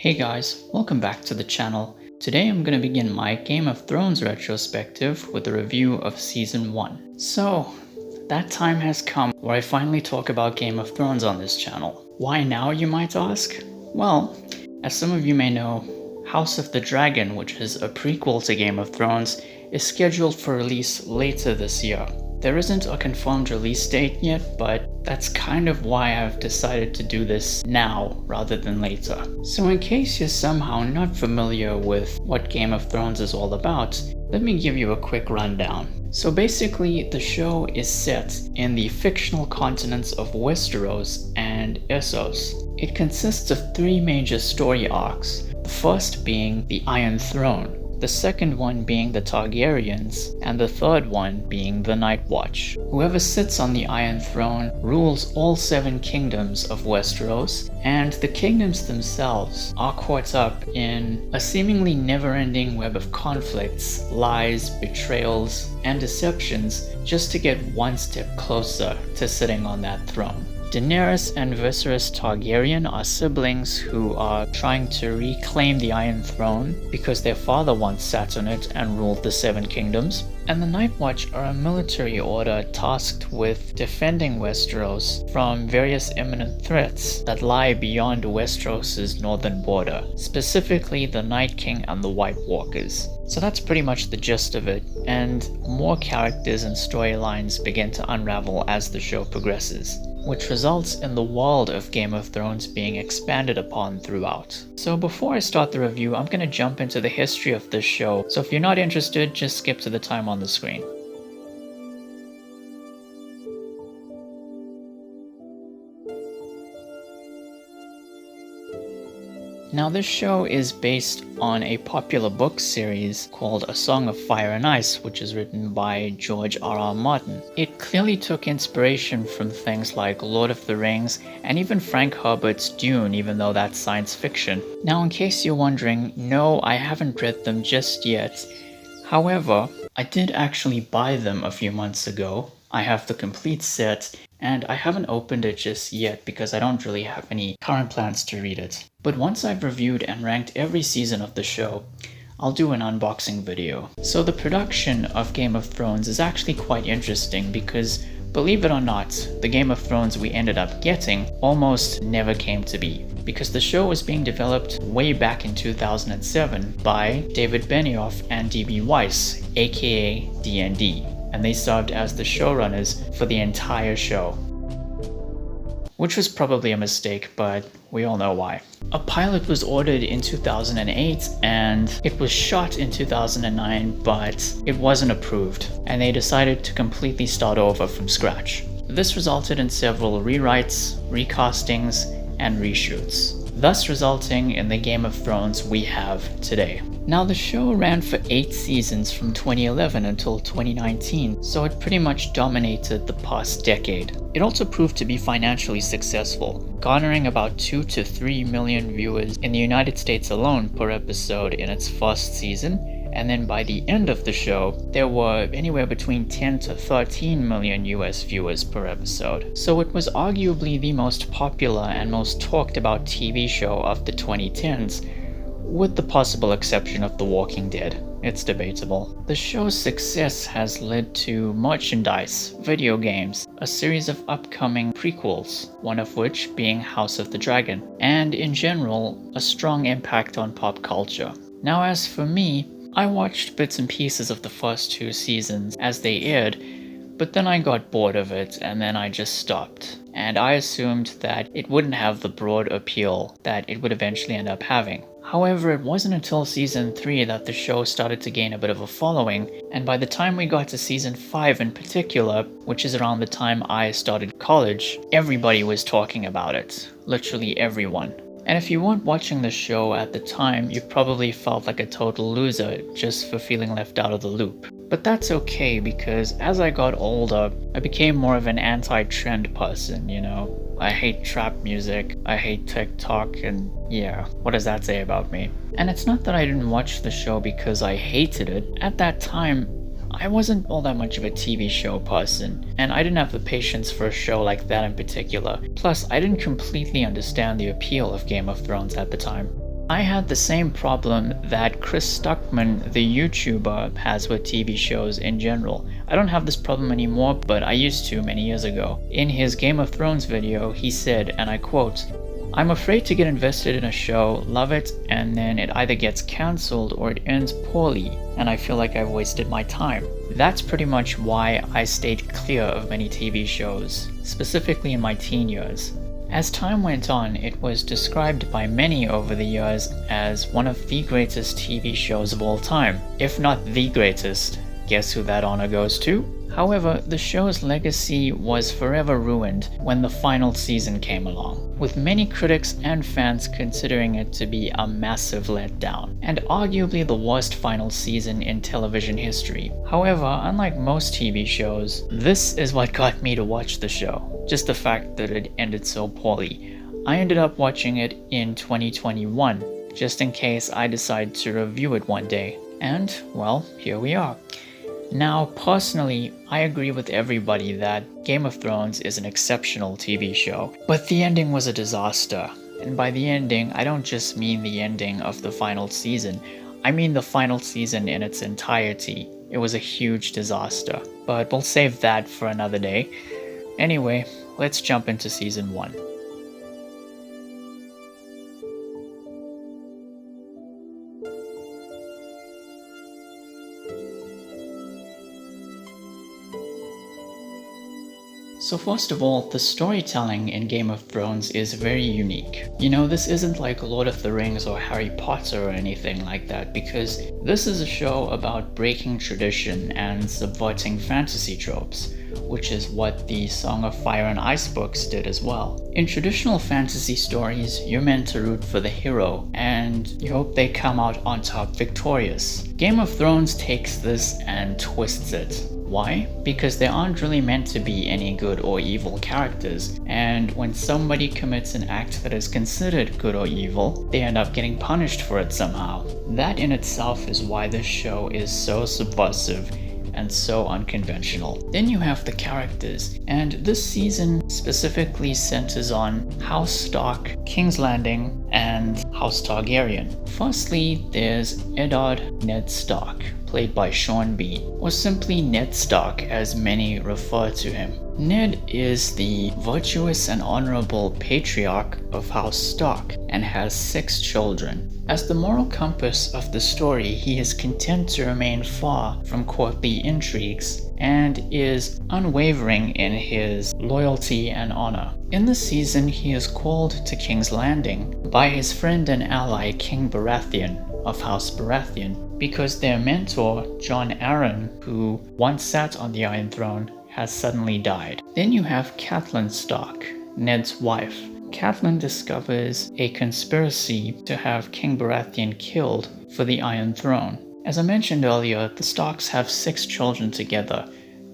Hey guys, welcome back to the channel. Today I'm going to begin my Game of Thrones retrospective with a review of Season 1. So, that time has come where I finally talk about Game of Thrones on this channel. Why now, you might ask? Well, as some of you may know, House of the Dragon, which is a prequel to Game of Thrones, is scheduled for release later this year. There isn't a confirmed release date yet, but that's kind of why I've decided to do this now rather than later. So in case you're somehow not familiar with what Game of Thrones is all about, let me give you a quick rundown. So basically, the show is set in the fictional continents of Westeros and Essos. It consists of three major story arcs, the first being the Iron Throne, the second one being the Targaryens, and the third one being the Night Watch. Whoever sits on the Iron Throne rules all 7 kingdoms of Westeros, and the kingdoms themselves are caught up in a seemingly never-ending web of conflicts, lies, betrayals, and deceptions just to get one step closer to sitting on that throne. Daenerys and Viserys Targaryen are siblings who are trying to reclaim the Iron Throne because their father once sat on it and ruled the 7 kingdoms. And the Night Watch are a military order tasked with defending Westeros from various imminent threats that lie beyond Westeros' northern border, specifically the Night King and the White Walkers. So that's pretty much the gist of it, and more characters and storylines begin to unravel as the show progresses, which results in the world of Game of Thrones being expanded upon throughout. So before I start the review, I'm gonna jump into the history of this show, so if you're not interested, just skip to the time on the screen. Now this show is based on a popular book series called A Song of Fire and Ice, which is written by George R.R. Martin. It clearly took inspiration from things like Lord of the Rings and even Frank Herbert's Dune, even though that's science fiction. Now in case you're wondering, no, I haven't read them just yet. However, I did actually buy them a few months ago. I have the complete set, and I haven't opened it just yet because I don't really have any current plans to read it. But once I've reviewed and ranked every season of the show, I'll do an unboxing video. So the production of Game of Thrones is actually quite interesting because, believe it or not, the Game of Thrones we ended up getting almost never came to be, because the show was being developed way back in 2007 by David Benioff and D.B. Weiss, aka D&D. And they served as the showrunners for the entire show. Which was probably a mistake, but we all know why. A pilot was ordered in 2008 and it was shot in 2009, but it wasn't approved, and they decided to completely start over from scratch. This resulted in several rewrites, recastings, and reshoots, thus resulting in the Game of Thrones we have today. Now the show ran for 8 seasons from 2011 until 2019, so it pretty much dominated the past decade. It also proved to be financially successful, garnering about 2 to 3 million viewers in the United States alone per episode in its first season, and then by the end of the show, there were anywhere between 10 to 13 million US viewers per episode. So it was arguably the most popular and most talked about TV show of the 2010s, with the possible exception of The Walking Dead. It's debatable. The show's success has led to merchandise, video games, a series of upcoming prequels, one of which being House of the Dragon, and in general, a strong impact on pop culture. Now as for me, I watched bits and pieces of the first 2 seasons as they aired, but then I got bored of it and then I just stopped. And I assumed that it wouldn't have the broad appeal that it would eventually end up having. However, it wasn't until season 3 that the show started to gain a bit of a following, and by the time we got to season 5 in particular, which is around the time I started college, everybody was talking about it. Literally everyone. And if you weren't watching the show at the time, you probably felt like a total loser just for feeling left out of the loop. But that's okay, because as I got older, I became more of an anti-trend person, you know? I hate trap music, I hate TikTok, and yeah, what does that say about me? And it's not that I didn't watch the show because I hated it. At that time, I wasn't all that much of a TV show person, and I didn't have the patience for a show like that in particular. Plus, I didn't completely understand the appeal of Game of Thrones at the time. I had the same problem that Chris Stuckman, the YouTuber, has with TV shows in general. I don't have this problem anymore, but I used to many years ago. In his Game of Thrones video, he said, and I quote, "I'm afraid to get invested in a show, love it, and then it either gets cancelled or it ends poorly, and I feel like I've wasted my time." That's pretty much why I stayed clear of many TV shows, specifically in my teen years. As time went on, it was described by many over the years as one of the greatest TV shows of all time. If not the greatest, guess who that honor goes to? However, the show's legacy was forever ruined when the final season came along, with many critics and fans considering it to be a massive letdown, and arguably the worst final season in television history. However, unlike most TV shows, this is what got me to watch the show, just the fact that it ended so poorly. I ended up watching it in 2021, just in case I decide to review it one day, and, well, here we are. Now, personally, I agree with everybody that Game of Thrones is an exceptional TV show, but the ending was a disaster. And by the ending, I don't just mean the ending of the final season, I mean the final season in its entirety. It was a huge disaster, but we'll save that for another day. Anyway, let's jump into Season 1. So first of all, the storytelling in Game of Thrones is very unique. You know, this isn't like Lord of the Rings or Harry Potter or anything like that, because this is a show about breaking tradition and subverting fantasy tropes, which is what the Song of Fire and Ice books did as well. In traditional fantasy stories, you're meant to root for the hero, and you hope they come out on top victorious. Game of Thrones takes this and twists it. Why? Because there aren't really meant to be any good or evil characters, and when somebody commits an act that is considered good or evil, they end up getting punished for it somehow. That in itself is why this show is so subversive and so unconventional. Then you have the characters, and this season specifically centers on House Stark, King's Landing, and House Targaryen. Firstly, there's Eddard Ned Stark, played by Sean Bean, or simply Ned Stark as many refer to him. Ned is the virtuous and honorable patriarch of House Stark and has 6 children. As the moral compass of the story, he is content to remain far from courtly intrigues and is unwavering in his loyalty and honor. In the season, he is called to King's Landing by his friend and ally King Baratheon of House Baratheon, because their mentor, Jon Arryn, who once sat on the Iron Throne, has suddenly died. Then you have Catelyn Stark, Ned's wife. Catelyn discovers a conspiracy to have King Baratheon killed for the Iron Throne. As I mentioned earlier, the Starks have 6 children together,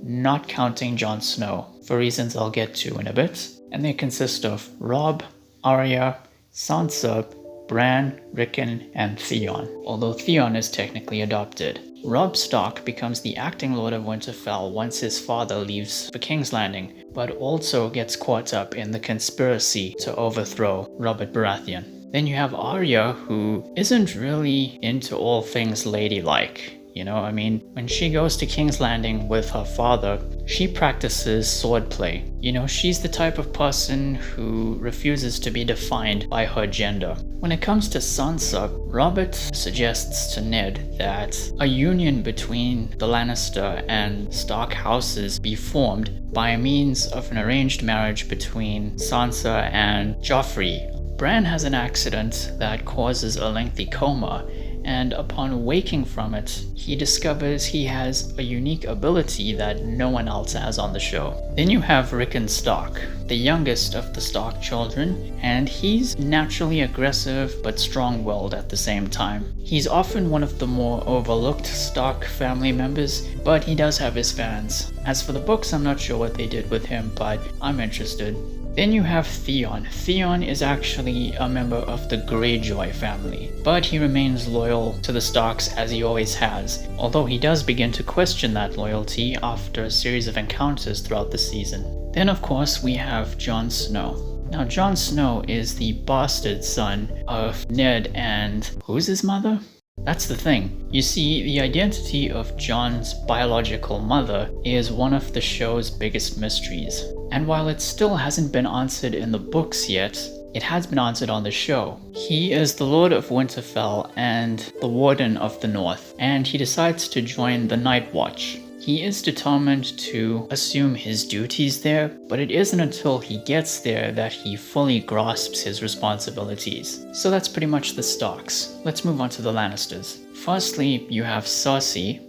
not counting Jon Snow, for reasons I'll get to in a bit, and they consist of Robb, Arya, Sansa, Bran, Rickon, and Theon, although Theon is technically adopted. Robb Stark becomes the acting Lord of Winterfell once his father leaves for King's Landing, but also gets caught up in the conspiracy to overthrow Robert Baratheon. Then you have Arya, who isn't really into all things ladylike. You know, I mean, when she goes to King's Landing with her father, she practices swordplay. You know, she's the type of person who refuses to be defined by her gender. When it comes to Sansa, Robert suggests to Ned that a union between the Lannister and Stark houses be formed by means of an arranged marriage between Sansa and Joffrey. Bran has an accident that causes a lengthy coma, and upon waking from it, he discovers he has a unique ability that no one else has on the show. Then you have Rickon Stark, the youngest of the Stark children, and he's naturally aggressive but strong-willed at the same time. He's often one of the more overlooked Stark family members, but he does have his fans. As for the books, I'm not sure what they did with him, but I'm interested. Then you have Theon. Theon is actually a member of the Greyjoy family, but he remains loyal to the Starks as he always has, although he does begin to question that loyalty after a series of encounters throughout the season. Then of course we have Jon Snow. Now, Jon Snow is the bastard son of Ned and who's his mother? That's the thing. You see, the identity of Jon's biological mother is one of the show's biggest mysteries. And while it still hasn't been answered in the books yet, it has been answered on the show. He is the Lord of Winterfell and the Warden of the North, and he decides to join the Night Watch. He is determined to assume his duties there, but it isn't until he gets there that he fully grasps his responsibilities. So that's pretty much the Starks. Let's move on to the Lannisters. Firstly, you have Cersei,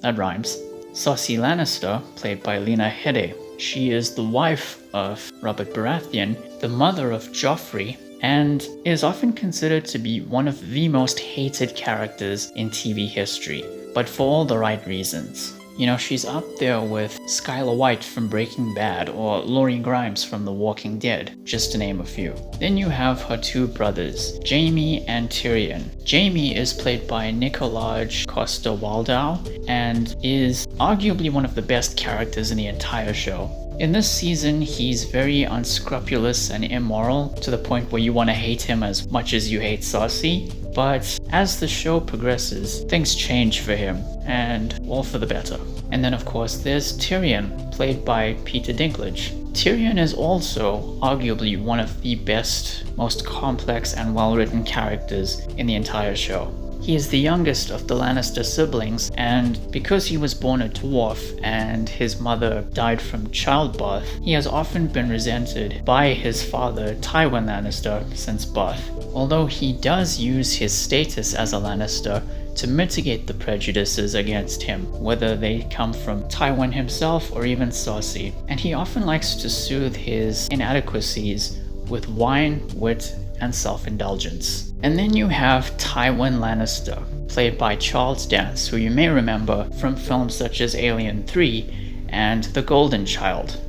that rhymes. Cersei Lannister, played by Lena Headey. She is the wife of Robert Baratheon, the mother of Joffrey, and is often considered to be one of the most hated characters in TV history, but for all the right reasons. You know, she's up there with Skylar White from Breaking Bad or Laurie Grimes from The Walking Dead, just to name a few. Then you have her two brothers, Jaime and Tyrion. Jaime is played by Nikolaj Coster-Waldau and is arguably one of the best characters in the entire show. In this season, he's very unscrupulous and immoral to the point where you want to hate him as much as you hate Cersei. But as the show progresses, things change for him, and all for the better. And then of course there's Tyrion, played by Peter Dinklage. Tyrion is also arguably one of the best, most complex and well-written characters in the entire show. He is the youngest of the Lannister siblings, and because he was born a dwarf and his mother died from childbirth, he has often been resented by his father, Tywin Lannister, since birth. Although he does use his status as a Lannister to mitigate the prejudices against him, whether they come from Tywin himself or even Cersei, and he often likes to soothe his inadequacies with wine, wit, and self-indulgence. And then you have Tywin Lannister, played by Charles Dance, who you may remember from films such as Alien 3 and The Golden Child.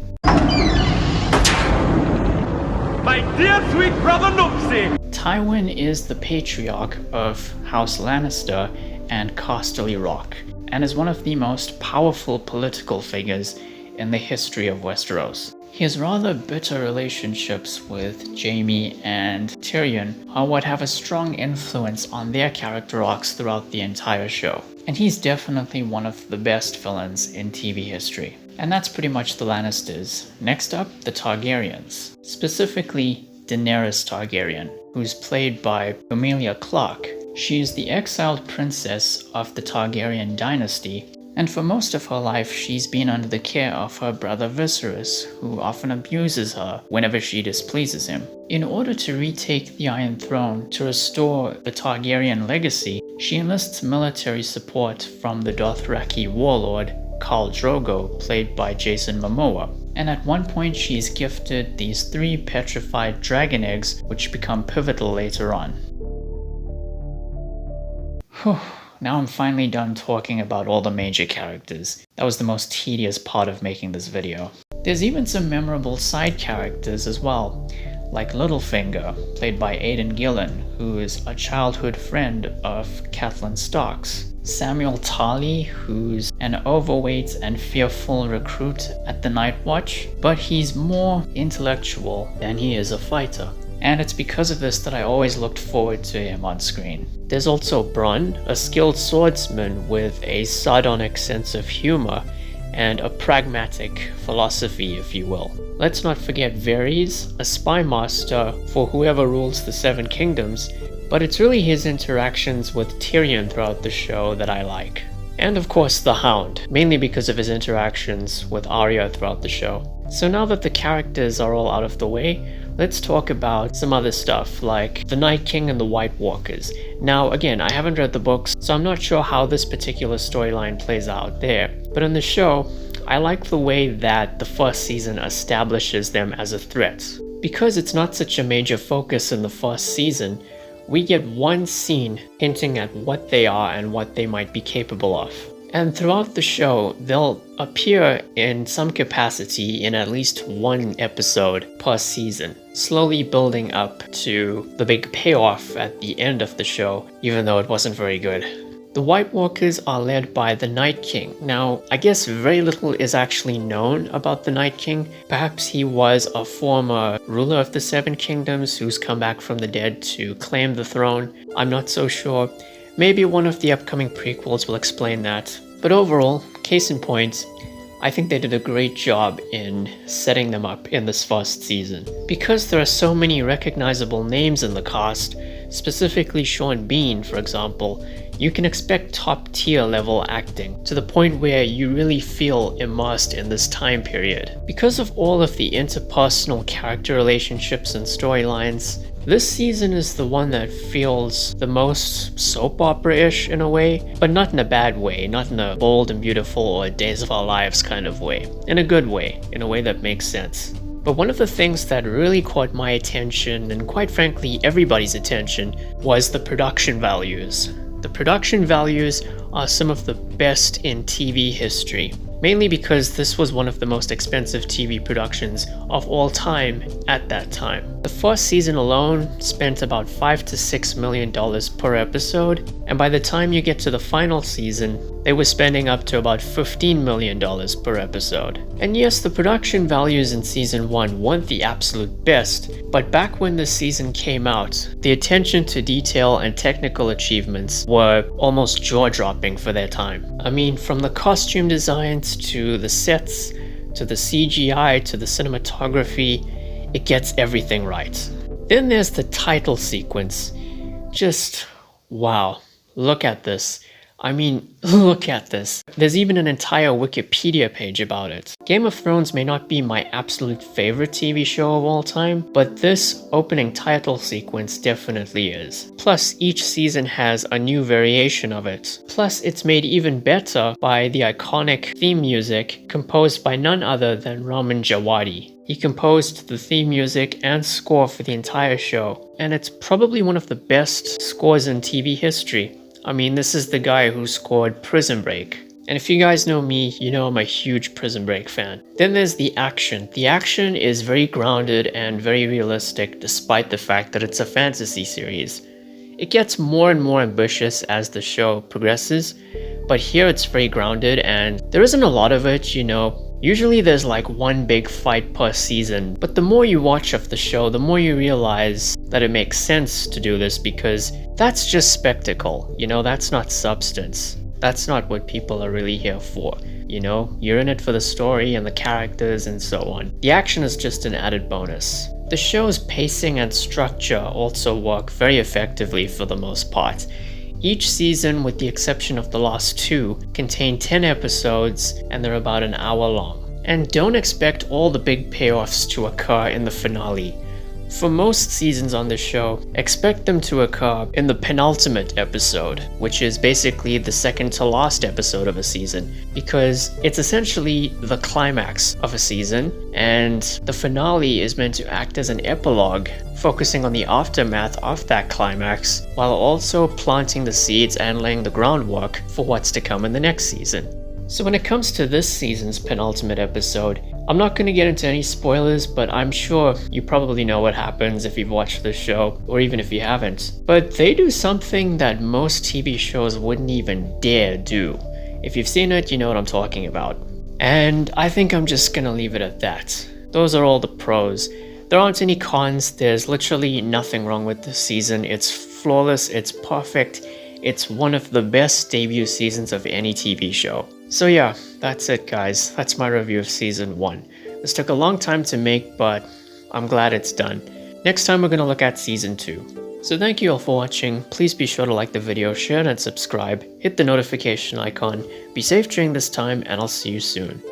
My dear sweet brother Noopsy! Tywin is the patriarch of House Lannister and Casterly Rock, and is one of the most powerful political figures in the history of Westeros. His rather bitter relationships with Jaime and Tyrion are what have a strong influence on their character arcs throughout the entire show. And he's definitely one of the best villains in TV history. And that's pretty much the Lannisters. Next up, the Targaryens. Specifically, Daenerys Targaryen, who's played by Emilia Clarke. She is the exiled princess of the Targaryen dynasty, and for most of her life she's been under the care of her brother Viserys, who often abuses her whenever she displeases him. In order to retake the Iron Throne to restore the Targaryen legacy, she enlists military support from the Dothraki warlord Khal Drogo, played by Jason Momoa. And at one point she is gifted these 3 petrified dragon eggs, which become pivotal later on. Whew. Now I'm finally done talking about all the major characters. That was the most tedious part of making this video. There's even some memorable side characters as well, like Littlefinger, played by Aidan Gillen, who is a childhood friend of Catelyn Stark's. Samuel Tarly, who's an overweight and fearful recruit at the Night Watch, but he's more intellectual than he is a fighter. And it's because of this that I always looked forward to him on screen. There's also Bronn, a skilled swordsman with a sardonic sense of humor and a pragmatic philosophy, if you will. Let's not forget Varys, a spy master for whoever rules the Seven Kingdoms, but it's really his interactions with Tyrion throughout the show that I like. And of course the Hound, mainly because of his interactions with Arya throughout the show. So now that the characters are all out of the way, let's talk about some other stuff like the Night King and the White Walkers. Now again, I haven't read the books, so I'm not sure how this particular storyline plays out there. But in the show, I like the way that the first season establishes them as a threat. Because it's not such a major focus in the first season, we get one scene hinting at what they are and what they might be capable of. And throughout the show, they'll appear in some capacity in at least one episode per season, slowly building up to the big payoff at the end of the show, even though it wasn't very good. The White Walkers are led by the Night King. Now, I guess very little is actually known about the Night King. Perhaps he was a former ruler of the Seven Kingdoms who's come back from the dead to claim the throne. I'm not so sure. Maybe one of the upcoming prequels will explain that. But overall, case in point, I think they did a great job in setting them up in this first season. Because there are so many recognizable names in the cast, specifically Sean Bean, for example, you can expect top tier level acting to the point where you really feel immersed in this time period. Because of all of the interpersonal character relationships and storylines, this season is the one that feels the most soap opera-ish in a way, but not in a bad way, not in a Bold and Beautiful or Days of Our Lives kind of way. In a good way, in a way that makes sense. But one of the things that really caught my attention, and quite frankly everybody's attention, was the production values. The production values are some of the best in TV history, mainly because this was one of the most expensive TV productions of all time at that time. The first season alone spent about $5 to $6 million per episode, and by the time you get to the final season, they were spending up to about $15 million per episode. And yes, the production values in season 1 weren't the absolute best, but back when this season came out, the attention to detail and technical achievements were almost jaw-dropping for their time. I mean, from the costume designs to the sets, to the CGI, to the cinematography, it gets everything right. Then there's the title sequence. Just wow, look at this. I mean, look at this. There's even an entire Wikipedia page about it. Game of Thrones may not be my absolute favorite TV show of all time, but this opening title sequence definitely is. Plus, each season has a new variation of it. Plus, it's made even better by the iconic theme music composed by none other than Ramin Djawadi. He composed the theme music and score for the entire show, and it's probably one of the best scores in TV history. I mean, this is the guy who scored Prison Break. And if you guys know me, you know I'm a huge Prison Break fan. Then there's the action. The action is very grounded and very realistic despite the fact that it's a fantasy series. It gets more and more ambitious as the show progresses, but here it's very grounded and there isn't a lot of it, you know. Usually there's like one big fight per season, but the more you watch of the show, the more you realize that it makes sense to do this because that's just spectacle, you know, that's not substance. That's not what people are really here for, you know? You're in it for the story and the characters and so on. The action is just an added bonus. The show's pacing and structure also work very effectively for the most part. Each season, with the exception of the last 2, contain 10 episodes and they're about an hour long. And don't expect all the big payoffs to occur in the finale. For most seasons on the show, expect them to occur in the penultimate episode, which is basically the second to last episode of a season, because it's essentially the climax of a season, and the finale is meant to act as an epilogue, focusing on the aftermath of that climax, while also planting the seeds and laying the groundwork for what's to come in the next season. So when it comes to this season's penultimate episode, I'm not going to get into any spoilers, but I'm sure you probably know what happens if you've watched the show, or even if you haven't. But they do something that most TV shows wouldn't even dare do. If you've seen it, you know what I'm talking about. And I think I'm just going to leave it at that. Those are all the pros. There aren't any cons, there's literally nothing wrong with this season. It's flawless, it's perfect, it's one of the best debut seasons of any TV show. So yeah, that's it guys, that's my review of season 1. This took a long time to make, but I'm glad it's done. Next time we're going to look at season 2. So thank you all for watching, please be sure to like the video, share and subscribe, hit the notification icon, be safe during this time, and I'll see you soon.